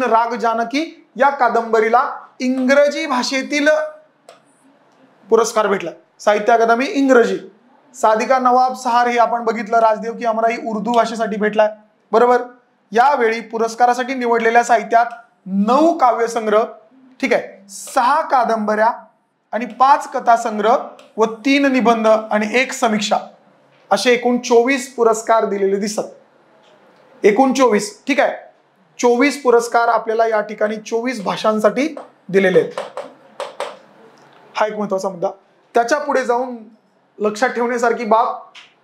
S1: राग जानकी या कादंबरीला इंग्रजी भाषेतील पुरस्कार भेटला. साहित्य अकादमी इंग्रजी. सादिका नवाब सहार हे आपण बघितलं, राजदेव की अमराई उर्दू भाषेसाठी भेटलाय, बरोबर. यावेळी पुरस्कारासाठी निवडलेल्या साहित्यात 9 काव्यसंग्रह, ठीक आहे, 6 कादंबऱ्या आणि 5 कथासंग्रह व 3 निबंध आणि 1 समीक्षा असे एकूण 24 पुरस्कार दिलेले दिसतात. एकूण 24, ठीक आहे. 24 पुरस्कार आपल्याला या ठिकाणी 24 भाषांसाठी दिलेले आहेत. हा एक महत्वाचा मुद्दा. त्याच्या पुढे जाऊन लक्षात ठेवण्यासारखी बाब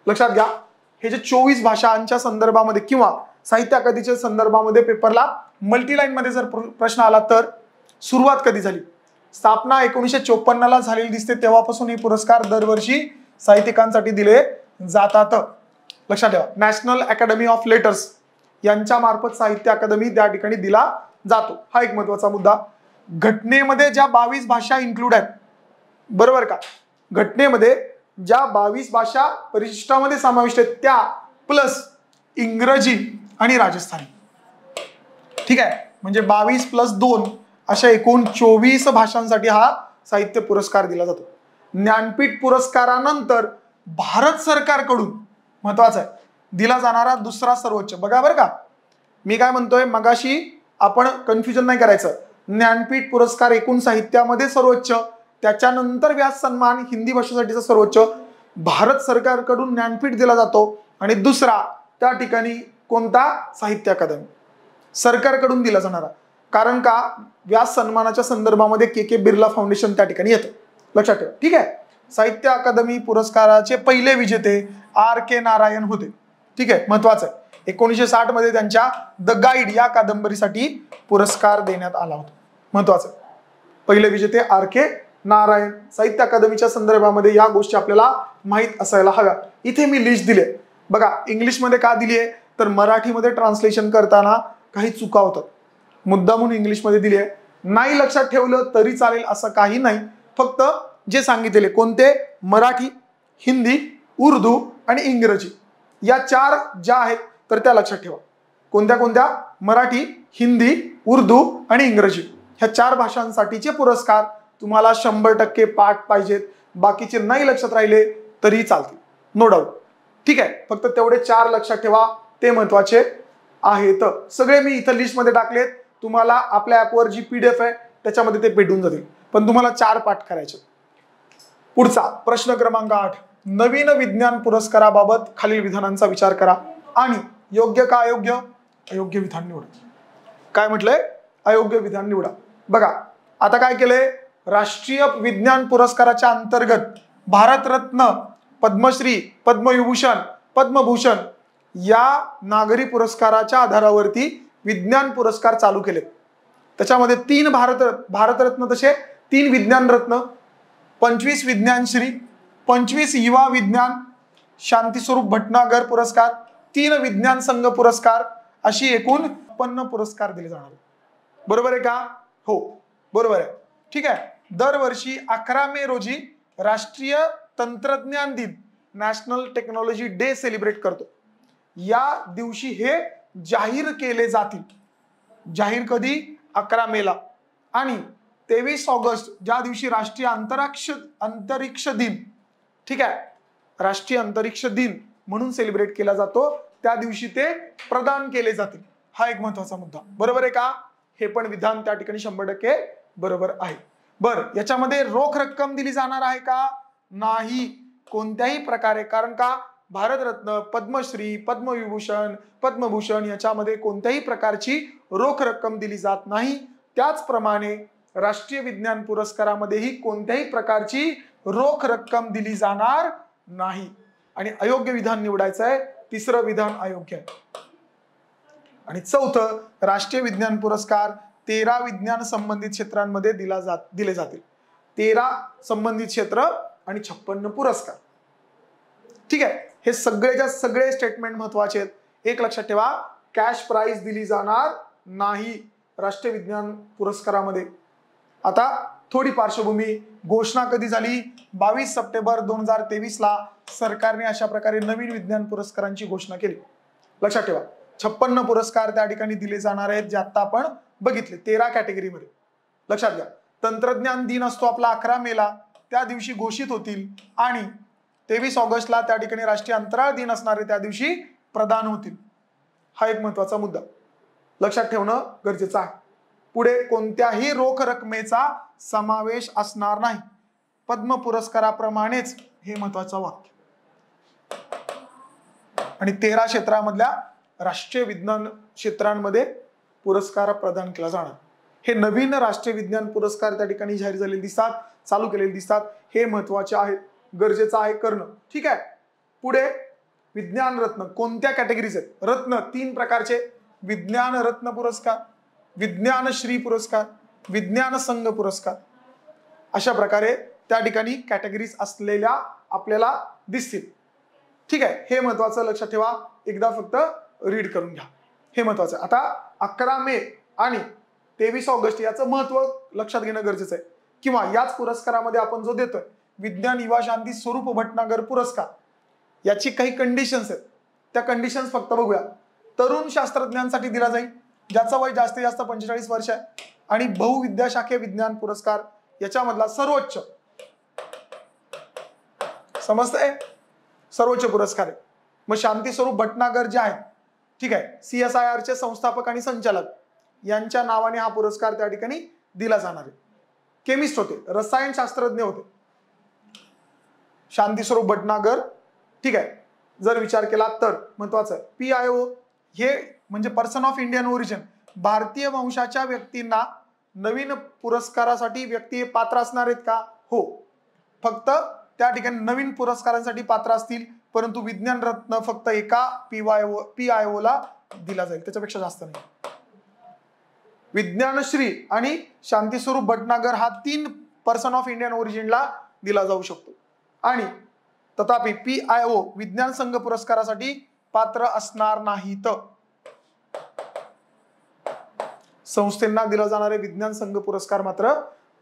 S1: लक्षात घ्या. हे जे 24 भाषांच्या संदर्भामध्ये किंवा साहित्य अकादमीच्या संदर्भामध्ये पेपरला मल्टीलाईन मध्ये जर प्रश्न आला तर सुरुवात कधी झाली? स्थापना 1954 ला झालेली दिसते. तेव्हापासून हे पुरस्कार दरवर्षी साहित्यिकांसाठी दिले जातात. लक्षात ठेवा. नॅशनल अकॅडमी ऑफ लेटर्स यांच्या मार्फत साहित्य अकादमी त्या ठिकाणी दिला जातो. हा एक महत्वाचा मुद्दा. घटनेमध्ये ज्या 22 भाषा इन्क्लूड आहेत, बरोबर का, घटनेमध्ये ज्या 22 भाषा परिशिष्टामध्ये समाविष्ट आहेत त्या प्लस इंग्रजी आणि राजस्थानी, ठीक आहे, म्हणजे 22 + 2 अशा एकूण 24 भाषांसाठी हा साहित्य पुरस्कार दिला जातो. ज्ञानपीठ पुरस्कारानंतर भारत सरकारकडून महत्वाचा आहे दिला जाणारा दुसरा सर्वोच्च. बघा बरं का, मी काय म्हणतोय मगाशी, आपण कन्फ्युजन नाही करायचं. ज्ञानपीठ पुरस्कार एकूण साहित्यामध्ये सर्वोच्च, त्याच्यानंतर व्यास सन्मान हिंदी भाषेसाठीचा सर्वोच्च भारत सरकारकडून ज्ञानपीठ दिला जातो. आणि दुसरा त्या ठिकाणी कोणता? साहित्य अकादमी सरकारकडून दिला जाणारा. कारण का, व्यास सन्मानाच्या संदर्भामध्ये के बिर्ला फाउंडेशन त्या ठिकाणी येतं, लक्षात ठेवा. ठीक आहे. साहित्य अकादमी पुरस्काराचे पहिले विजेते R.K. नारायण होते. ठीक आहे, महत्वाचं आहे. 1960 मध्ये त्यांच्या द गाईड या कादंबरीसाठी पुरस्कार देण्यात आला होता. महत्वाचं. पहिले विजेते R.K. नारायण, साहित्य अकादमीच्या संदर्भामध्ये या गोष्टी आपल्याला माहित असायला हव्या. इथे मी लिस्ट दिली आहे बघा. इंग्लिशमध्ये का दिली आहे तर मराठीमध्ये ट्रान्सलेशन करताना काही चुका होतात, मुद्दामून इंग्लिशमध्ये दिली आहे. नाही लक्षात ठेवलं तरी चालेल असं काही नाही, फक्त जे सांगितलेले कोणते, मराठी, हिंदी, उर्दू आणि इंग्रजी या 4 ज्या आहेत तर त्या लक्षात ठेवा. कोणत्या कोणत्या, मराठी, हिंदी, उर्दू आणि इंग्रजी ह्या 4 भाषांसाठीचे पुरस्कार तुम्हाला 100% पाठ पाहिजेत. बाकीचे नाही लक्षात राहिले तरी चालतील, नो डाऊट. ठीक आहे, फक्त तेवढे 4 लक्षात ठेवा, ते महत्वाचे आहेत. सगळे मी इथं लिस्ट मध्ये टाकलेत. तुम्हाला आपल्या ऍपवर जी PDF आहे त्याच्यामध्ये ते भेटून जातील, पण तुम्हाला 4 पाठ करायचे. पुढचा प्रश्न क्रमांक 8, नवीन विज्ञान पुरस्काराबाबत खालील विधानांचा विचार करा आणि योग्य का अयोग्य, अयोग्य विधान निवडा. काय म्हटलंय, अयोग्य विधान निवडा. बघा आता काय केलंय, राष्ट्रीय विज्ञान पुरस्काराच्या अंतर्गत भारतरत्न, पद्मश्री, पद्मविभूषण, पद्मभूषण या नागरी पुरस्काराच्या आधारावरती विज्ञान पुरस्कार चालू केलेत. त्याच्यामध्ये 3 भारतरत्न तसे 3 विज्ञान रत्न, 25 विज्ञानश्री, 25 युवा विज्ञान शांतीस्वरूप भटनागर पुरस्कार, 3 विज्ञान संघ पुरस्कार अशी एकूण 56 पुरस्कार दिले जाणार. बरोबर आहे का? हो बरोबर आहे. ठीक आहे. दरवर्षी 11 मे रोजी राष्ट्रीय तंत्रज्ञान दिन, नॅशनल टेक्नॉलॉजी डे सेलिब्रेट करतो. या दिवशी हे जाहीर केले जातील. जाहीर कधी, 11 मेला. आणि 23 ऑगस्ट ज्या दिवशी राष्ट्रीय अंतरिक्ष दिन, ठीक आहे, राष्ट्रीय अंतरिक्ष दिन म्हणून सेलिब्रेट केला जातो, त्या दिवशी ते प्रदान केले जातील. हा एक महत्वाचा मुद्दा. बरोबर आहे का? हे पण विधान त्या ठिकाणी 100% बरोबर आहे. बर, याच्यामध्ये रोख रक्कम दिली जाणार आहे का? नाही, कोणत्याही प्रकारे. कारण का, भारतरत्न, पद्मश्री, पद्मविभूषण, पद्मभूषण याच्यामध्ये कोणत्याही प्रकारची रोख रक्कम दिली जात नाही. त्याचप्रमाणे राष्ट्रीय विज्ञान पुरस्कारामध्येही कोणत्याही प्रकारची रोख रक्कम दिली जाणार नाही. आणि अयोग्य विधान निवडायचं आहे. 3रं विधान अयोग्य आहे. आणि 4थं, राष्ट्रीय विज्ञान पुरस्कार 13 विज्ञान संबंधित क्षेत्रांमध्ये दिले जातील. 13 संबंधित क्षेत्र आणि 56 पुरस्कार. ठीक आहे, हे सगळेच्या सगळे स्टेटमेंट महत्वाचे आहेत. एक लक्षात ठेवा, कॅश प्राइज दिली जाणार नाही राष्ट्रीय विज्ञान पुरस्कारामध्ये. आता थोडी पार्श्वभूमी, घोषणा कधी झाली? 22 सप्टेंबर 2023 ला सरकारने अशा प्रकारे नवीन विज्ञान पुरस्कारांची घोषणा केली. लक्षात ठेवा, 56 पुरस्कार त्या ठिकाणी दिले जाणार आहेत, जे आता आपण बघितले 13 कॅटेगरीमध्ये. लक्षात घ्या, तंत्रज्ञान दिन असतो आपला 11 मेला, त्या दिवशी घोषित होतील. आणि 23 ऑगस्टला त्या ठिकाणी राष्ट्रीय अंतराळ दिन असणारे त्या दिवशी प्रदान होतील. हा एक महत्वाचा मुद्दा लक्षात ठेवणं गरजेचं आहे. पुढे कोणत्याही रोख रकमेचा समावेश असणार नाही. पद्म पुरस्काराप्रमाणेच हे महत्वाचं वाक्य. आणि 13 क्षेत्रामधल्या राष्ट्रीय विज्ञान क्षेत्रांमध्ये पुरस्कार प्रदान केला जाणार. हे नवीन राष्ट्रीय विज्ञान पुरस्कार त्या ठिकाणी जाहीर झालेले दिसतात, चालू केलेले दिसतात. हे महत्वाचे आहेत, गरजेचं आहे करणं. ठीक आहे. पुढे विज्ञान रत्न कोणत्या कॅटेगरीज आहेत? रत्न 3 प्रकारचे, विज्ञान रत्न पुरस्कार, विज्ञान श्री पुरस्कार, विज्ञान संघ पुरस्कार. अशा प्रकारे त्या ठिकाणी कॅटेगरीज असलेल्या आपल्याला दिसतील. ठीक आहे, हे महत्वाचं लक्षात ठेवा. एकदा फक्त रीड करून घ्या, हे महत्वाचं आहे. आता 11 मे आणि 23 ऑगस्ट याचं महत्व लक्षात घेणं गरजेचं आहे. किंवा याच पुरस्कारामध्ये आपण जो देतोय विज्ञान युवा शांती स्वरूप भटनागर पुरस्कार, याची काही कंडिशन्स आहेत. त्या कंडिशन्स फक्त बघूया. तरुण शास्त्रज्ञांसाठी दिला जाईल ज्याचं वय जास्तीत जास्त 45 वर्ष आहे. आणि बहुविद्याशाखे विज्ञान पुरस्कार याच्यामधला सर्वोच्च, समजतंय, सर्वोच्च पुरस्कार आहे. मग शांती स्वरूप भटनागर जे आहेत, ठीक आहे, CSIR चे संस्थापक आणि संचालक यांच्या नावाने हा पुरस्कार त्या ठिकाणी दिला जाणार आहे. केमिस्ट होते, रसायनशास्त्रज्ञ होते शांती स्वरूप भटनागर. ठीक आहे, जर विचार केला तर महत्वाचं आहे. PIO हे म्हणजे पर्सन ऑफ इंडियन ओरिजिन, भारतीय वंशाच्या व्यक्तींना नवीन पुरस्कारासाठी व्यक्ती पात्र असणार आहेत का? हो, फक्त त्या ठिकाणी नवीन पुरस्कारांसाठी पात्र असतील, परंतु विज्ञान रत्न फक्त एका PIO ला दिला जाईल, त्याच्यापेक्षा जास्त नाही. विज्ञानश्री आणि शांती स्वरूप भटनागर हा 3 पर्सन ऑफ इंडियन ओरिजिनला दिला जाऊ शकतो. आणि तथापि PIO विज्ञान संघ पुरस्कारासाठी पात्र असणार नाहीत. संस्थेला दिला जाणारे विज्ञान संघ पुरस्कार मात्र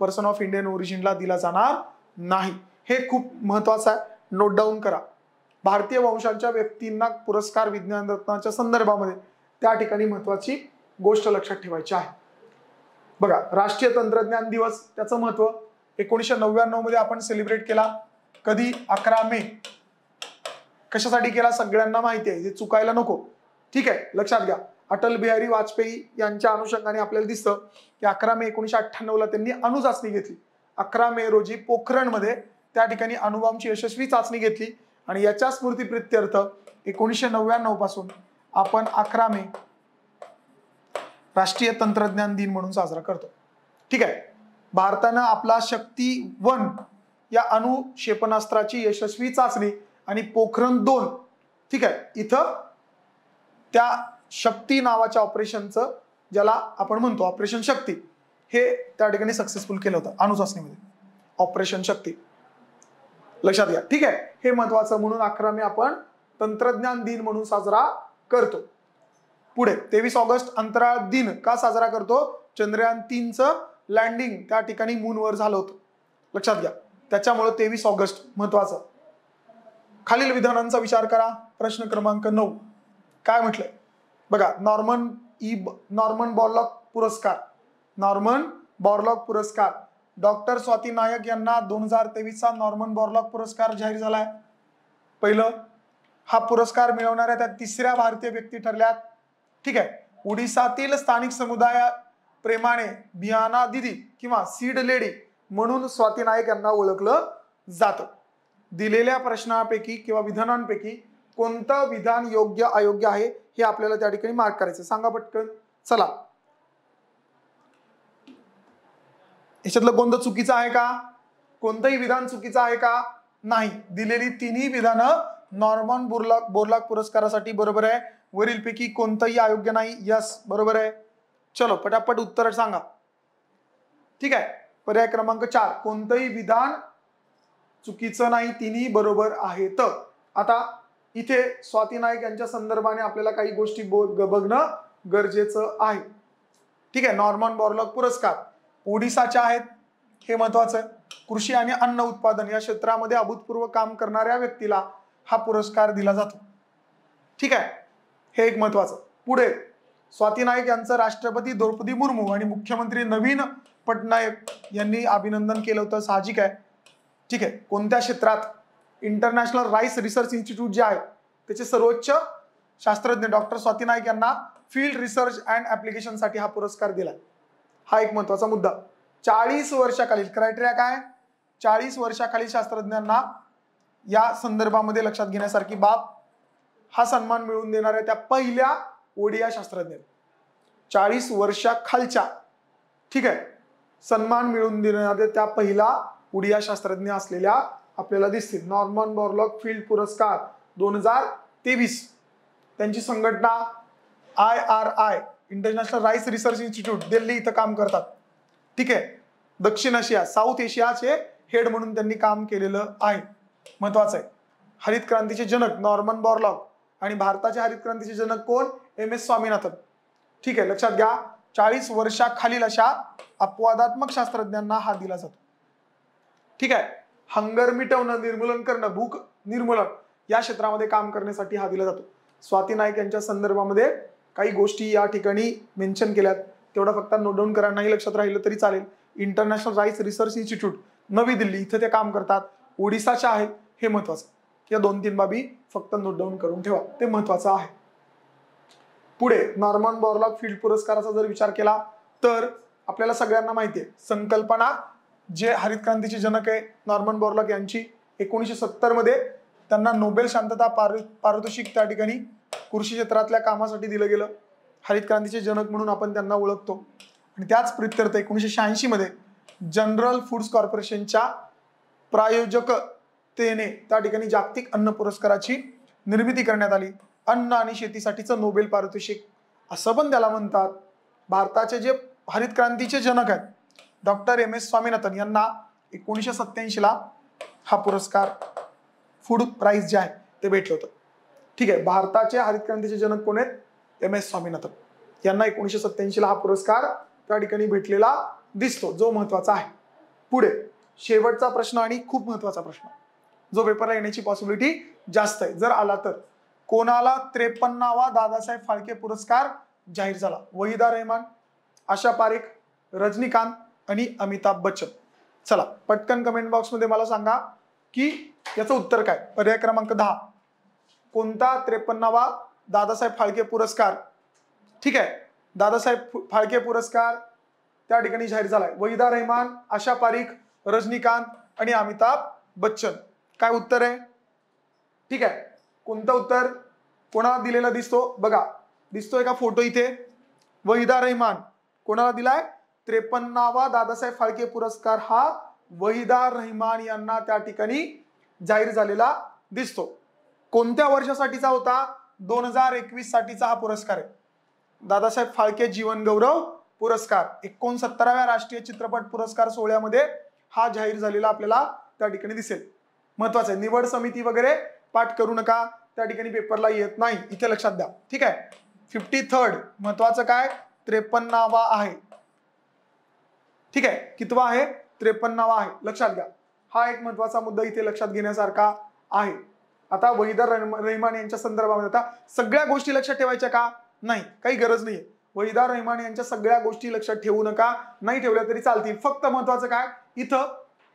S1: पर्सन ऑफ इंडियन ओरिजिनला दिला जाणार नाही. हे खूप महत्वाचं आहे, नोट डाऊन करा. भारतीय वंशाच्या व्यक्तींना पुरस्कार विज्ञान रत्नाच्या संदर्भामध्ये त्या ठिकाणी महत्वाची गोष्ट लक्षात ठेवायची आहे. बघा, राष्ट्रीय तंत्रज्ञान दिवस, त्याचं महत्व 1999 मध्ये आपण सेलिब्रेट केला. कधी? 11 मे. कशासाठी केला सगळ्यांना माहिती आहे, हे चुकायला नको. ठीक आहे, लक्षात घ्या. अटल बिहारी वाजपेयी यांच्या अनुषंगाने आपल्याला दिसतं की 11 मे 1998 ला त्यांनी अणुचाचणी घेतली. 11 मे रोजी पोखरणमध्ये त्या ठिकाणी अणुबॉम्बची यशस्वी चाचणी घेतली आणि याच्या स्मृतीप्रित्यर्थ 1999 पासून आपण 11 मे राष्ट्रीय तंत्रज्ञान दिन म्हणून साजरा करतो. ठीक आहे. भारतानं आपला शक्ती-1 या अणु क्षेपणास्त्राची यशस्वी चाचणी आणि पोखरण 2, ठीक आहे, इथं त्या शक्ती नावाच्या ऑपरेशनचं, ज्याला आपण म्हणतो ऑपरेशन शक्ती, हे त्या ठिकाणी सक्सेसफुल केलं होतं अणुचाचणीमध्ये. ऑपरेशन शक्ती लक्षात घ्या. ठीक आहे, हे महत्वाचं. म्हणून 11 मे आपण तंत्रज्ञान दिन म्हणून साजरा करतो. पुढे 23 ऑगस्ट अंतराळ दिन का साजरा करतो? चंद्रयान 3चं लँडिंग त्या ठिकाणी मूनवर झालं होतं, लक्षात घ्या. त्याच्यामुळे 23 ऑगस्ट महत्वाचं. खालील विधानांचा विचार करा. प्रश्न क्रमांक 9 काय म्हटलंय बघा. नॉर्मन बॉरलॉग पुरस्कार डॉक्टर स्वाती नायक यांना 2023 चा नॉर्मन बॉरलॉग पुरस्कार जाहीर झालाय. पहिलं, हा पुरस्कार मिळवणाऱ्या त्या तिसऱ्या भारतीय व्यक्ती ठरल्यात. ठीक आहे. ओडिसातील स्थानिक समुदाय प्रेमाने बियाना दिदी किंवा सीड लेडी म्हणून स्वाती नायक यांना ओळखलं जातं. दिलेल्या प्रश्नांपैकी किंवा विधानांपैकी कोणतं विधान योग्य अयोग्य आहे हे आपल्याला त्या ठिकाणी मार्क करायचं. सांगा पटकन. चला, याच्यातलं कोणतं चुकीचं आहे का? कोणतंही विधान चुकीचं आहे का? नाही. दिलेली तिन्ही विधानं नॉर्मन बोरलॉग पुरस्कारासाठी बरोबर आहे. वरीलपैकी कोणतंही अयोग्य नाही. यस, बरोबर आहे. चलो पटापट उत्तर सांगा. ठीक आहे. पर्याय क्रमांक 4, कोणतंही विधान चुकीचं नाही, तिन्ही बरोबर आहेत. आता इथे स्वाती नायक यांच्या संदर्भाने आपल्याला काही गोष्टी बघणं गरजेचं आहे. ठीक आहे. नॉर्मन बॉरलॉग पुरस्कार ओडिसाचे आहेत, हे महत्वाचं आहे. कृषी आणि अन्न उत्पादन या क्षेत्रामध्ये अभूतपूर्व काम करणाऱ्या व्यक्तीला हा पुरस्कार दिला जातो. ठीक आहे, हे एक महत्वाचं. पुढे स्वाती नायक यांचं राष्ट्रपती द्रौपदी मुर्मू आणि मुख्यमंत्री नवीन पटनायक यांनी अभिनंदन केलं होतं, साहजिक आहे. ठीक आहे. कोणत्या क्षेत्रात? इंटरनॅशनल राईस रिसर्च इन्स्टिट्यूट जे आहे त्याचे सर्वोच्च शास्त्रज्ञ डॉक्टर स्वाती नायक यांना फील्ड रिसर्च अँड ऍप्लिकेशन साठी हा पुरस्कार दिला. हा एक महत्वाचा मुद्दा. 40 वर्षाखालील क्रायटेरिया काय? 40 वर्षाखालील शास्त्रज्ञांना या संदर्भामध्ये लक्षात घेण्यासारखी बाब, हा सन्मान मिळवून देणाऱ्या त्या पहिल्या ओडिया शास्त्रज्ञ. 40 वर्षाखालच्या, ठीक आहे, सन्मान मिळवून देणाऱ्या त्या पहिला ओडिया शास्त्रज्ञ असलेल्या आपल्याला दिसतील. नॉर्मन बॉरलॉग फील्ड पुरस्कार 2023. त्यांची संघटना IRI international rice research institute Delhi इथं काम करतात. ठीक आहे. दक्षिण आशिया, साऊथ एशियाचे हेड म्हणून त्यांनी काम केलेलं आहे. महत्वाचं आहे. हरित क्रांतीचे जनक नॉर्मन बॉरलॉग आणि भारताचे हरित क्रांतीचे जनक कोण? MS स्वामीनाथन. ठीक आहे, लक्षात घ्या. 40 वर्षाखालील अशा अपवादात्मक शास्त्रज्ञांना हा दिला जातो. ठीक आहे. हंगर मिटवणं, निर्मूलन करणं, भूक निर्मूलन या क्षेत्रामध्ये काम करण्यासाठी हा दिला जातो. स्वाती नायक यांच्या संदर्भामध्ये काही गोष्टी या ठिकाणी मेन्शन केल्यात, तेवढा फक्त नोट डाऊन करा. नाही लक्षात राहिलं तरी चालेल. इंटरनॅशनल राईस रिसर्च इन्स्टिट्यूट नवी दिल्ली इथं ते काम करतात. ओडिसाच्या आहेत, हे महत्वाचं. या 2-3 बाबी फक्त नोट डाऊन करून ठेवा, ते महत्वाचं आहे. पुढे नॉर्मन बॉरलॉग फील्ड पुरस्काराचा जर विचार केला तर आपल्याला सगळ्यांना माहिती आहे संकल्पना, जे हरित क्रांतीचे जनक आहे नॉर्मन बॉरलॉग यांची 1970 मध्ये त्यांना नोबेल शांतता पारितोषिक त्या ठिकाणी कृषी क्षेत्रातल्या कामासाठी दिलं गेलं. हरित क्रांतीचे जनक म्हणून आपण त्यांना ओळखतो. आणि त्याच प्रित्यर्थ 1986 मध्ये जनरल फूड्स कॉर्पोरेशनच्या प्रायोजकतेने त्या ठिकाणी जागतिक अन्न पुरस्काराची निर्मिती करण्यात आली. अन्न आणि शेतीसाठीचं नोबेल पारितोषिक असं पण त्याला म्हणतात. भारताचे जे हरित क्रांतीचे जनक आहेत डॉक्टर MS स्वामीनाथन यांना 1987 ला हा पुरस्कार फूड प्राइज जे आहे ते भेटलं होतं. ठीक आहे. भारताचे हरित क्रांतीचे जनक कोण आहेत? MS स्वामीनाथन. यांना 1987 ला हा पुरस्कार त्या ठिकाणी भेटलेला दिसतो, जो महत्वाचा आहे. पुढे शेवटचा प्रश्न आणि खूप महत्वाचा प्रश्न, जो पेपरला येण्याची पॉसिबिलिटी जास्त आहे. जर आला तर कोणाला 53वा दादासाहेब फाळके पुरस्कार जाहीर झाला? वहिदा रहमान, आशा पारेख, रजनीकांत आणि अमिताभ बच्चन. चला पटकन कमेंट बॉक्स मध्ये मला सांगा की याचं उत्तर काय. पर्याय क्रमांक 10, कोणता 53वा दादासाहेब फाळके पुरस्कार, ठीक आहे, दादासाहेब फाळके पुरस्कार त्या ठिकाणी जाहीर झालाय? वहिदा रहमान, आशा पारेख, रजनीकांत आणि अमिताभ बच्चन. काय उत्तर आहे? ठीक आहे. कोणतं उत्तर कोणाला दिलेला दिसतो? बघा, दिसतोय का फोटो इथे? वहिदा रहमान कोणाला दिलाय? 53वा दादासाहेब फाळके पुरस्कार हा वहिदा रहमान यांना त्या ठिकाणी जाहीर झालेला दिसतो. कोणत्या वर्षासाठीचा होता? 2021 साठीचा हा पुरस्कार आहे. दादासाहेब फाळके जीवन गौरव पुरस्कार 69व्या राष्ट्रीय चित्रपट पुरस्कार सोहळ्यामध्ये हा जाहीर झालेला आपल्याला त्या ठिकाणी दिसेल. महत्वाचं आहे. निवड समिती वगैरे पाठ करू नका, त्या ठिकाणी पेपरला येत नाही, इथे लक्षात द्या. ठीक आहे. 53rd महत्वाचं काय? 53वा आहे. ठीक आहे. कितवा आहे? 53वा आहे. लक्षात घ्या. हा एक महत्वाचा मुद्दा इथे लक्षात घेण्यासारखा आहे. आता वहिदा रहमान यांच्या संदर्भामध्ये आता सगळ्या गोष्टी लक्षात ठेवायच्या का? नाही, काही गरज नाहीये. वहिदा रहमान यांच्या सगळ्या गोष्टी लक्षात ठेवू नका, नाही ठेवल्या तरी चालतील. फक्त महत्वाचं काय, इथं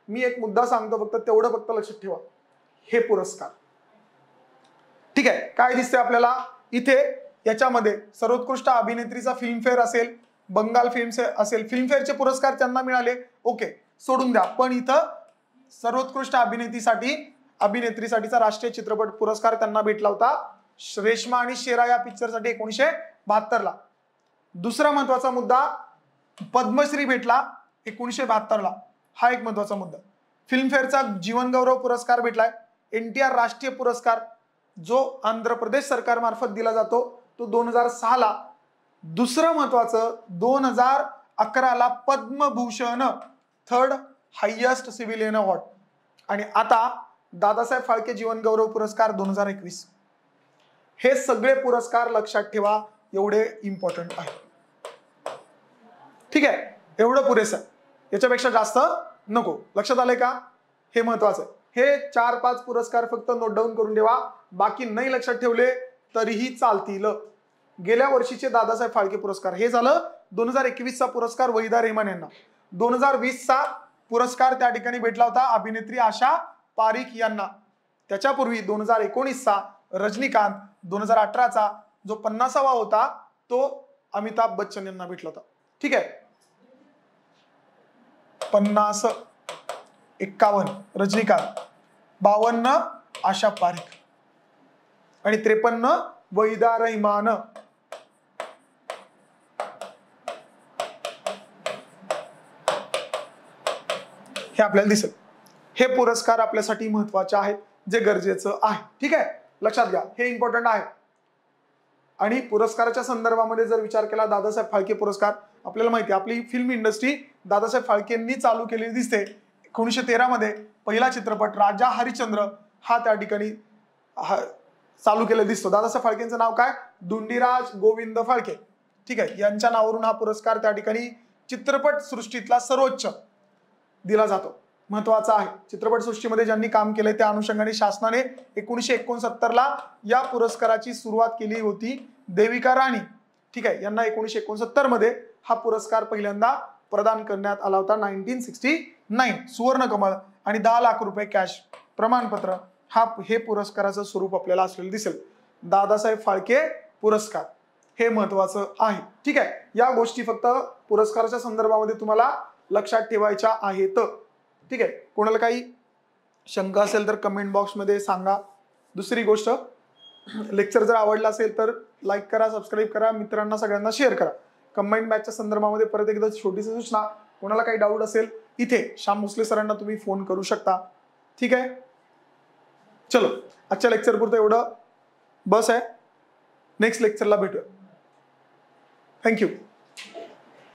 S1: मी एक मुद्दा सांगतो, फक्त तेवढं फक्त लक्षात ठेवा. हे पुरस्कार, ठीक आहे, काय दिसते आपल्याला इथे? याच्यामध्ये सर्वोत्कृष्ट अभिनेत्रीचा फिल्मफेअर असेल, बंगाल फिल्म असेल, फिल्मफेअरचे पुरस्कार त्यांना मिळाले, ओके, सोडून द्या. पण इथं सर्वोत्कृष्ट अभिनेत्रीसाठीचा राष्ट्रीय चित्रपट पुरस्कार त्यांना भेटला होता रेश्मा आणि शेरा या पिक्चरसाठी 1972 ला. दुसरा महत्वाचा मुद्दा, पद्मश्री भेटला 1972 ला. हा एक महत्वाचा मुद्दा. फिल्मफेअरचा जीवन गौरव पुरस्कार भेटलाय. NTR राष्ट्रीय पुरस्कार जो आंध्र प्रदेश सरकार मार्फत दिला जातो तो 2006 ला. दुसरं महत्वाचं, 2011 ला Padma Bhushan, third highest civilian award. आणि आता दादासाहेब फाळके जीवन गौरव पुरस्कार 2021. हे सगळे पुरस्कार लक्षात ठेवा, एवढे इम्पॉर्टंट आहे. ठीक आहे, एवढं पुरेसं आहे, याच्यापेक्षा जास्त नको. लक्षात आलंय का? हे महत्वाचं आहे. हे 4-5 पुरस्कार फक्त नोट डाऊन करून ठेवा, बाकी नाही लक्षात ठेवले तरीही चालतील. गेल्या वर्षीचे दादासाहेब फाळके पुरस्कार हे झालं. 2021 चा पुरस्कार वहिदा रहमान यांना. 2020 चा पुरस्कार त्या ठिकाणी भेटला होता अभिनेत्री आशा पारेख यांना. त्याच्यापूर्वी 2019 चा रजनीकांत, 2018 चा जो 50वा होता तो अमिताभ बच्चन यांना भेटला होता. ठीक आहे. 50, 51 रजनीकांत, 52 आशा पारेख आणि 53 वहिदा रहमान. हे आपल्याला दिसेल. हे पुरस्कार आपल्यासाठी महत्वाचे आहेत, जे गरजेचं आहे. ठीक आहे, लक्षात घ्या, हे इम्पॉर्टंट आहे. आणि पुरस्काराच्या संदर्भामध्ये जर विचार केला, दादासाहेब फाळके पुरस्कार आपल्याला माहिती आहे, आपली फिल्म इंडस्ट्री दादासाहेब फाळकेंनी चालू केलेली दिसते. 1913 मध्ये पहिला चित्रपट राजा हरिश्चंद्र हा त्या ठिकाणी चालू केलेला दिसतो. दादासाहेब फाळकेंचं नाव काय? धुंडीराज गोविंद फाळके. ठीक आहे, यांच्या नावावरून हा पुरस्कार त्या ठिकाणी चित्रपट सृष्टीतला सर्वोच्च दिला जातो. महत्वाचा आहे. चित्रपट सृष्टीमध्ये ज्यांनी काम केलंय त्या अनुषंगाने शासनाने 1969 ला या पुरस्काराची सुरुवात केली होती. देविका राणी, ठीक आहे, यांना 1969 मध्ये हा पुरस्कार पहिल्यांदा प्रदान करण्यात आला होता. 1969 सुवर्ण कमळ आणि 10 लाख रुपये कॅश प्रमाणपत्र हे पुरस्काराचं स्वरूप आपल्याला असलेलं दिसेल. दादासाहेब फाळके पुरस्कार हे महत्वाचं आहे. ठीक आहे, या गोष्टी फक्त पुरस्काराच्या संदर्भामध्ये तुम्हाला लक्षात ठेवायच्या आहेत. ठीक आहे, कोणाला काही शंका असेल तर कमेंट बॉक्समध्ये सांगा. दुसरी गोष्ट, लेक्चर जर आवडला असेल तर लाईक करा, सबस्क्राईब करा, मित्रांना सगळ्यांना शेअर करा. कंबाईन बॅचच्या संदर्भामध्ये परत एकदा छोटीशी सूचना, कोणाला काही डाऊट असेल इथे श्याम भोसले सरांना तुम्ही फोन करू शकता. ठीक आहे, चलो आजच्या लेक्चर पुरतं एवढं बस आहे. नेक्स्ट लेक्चरला भेटूया. थँक्यू.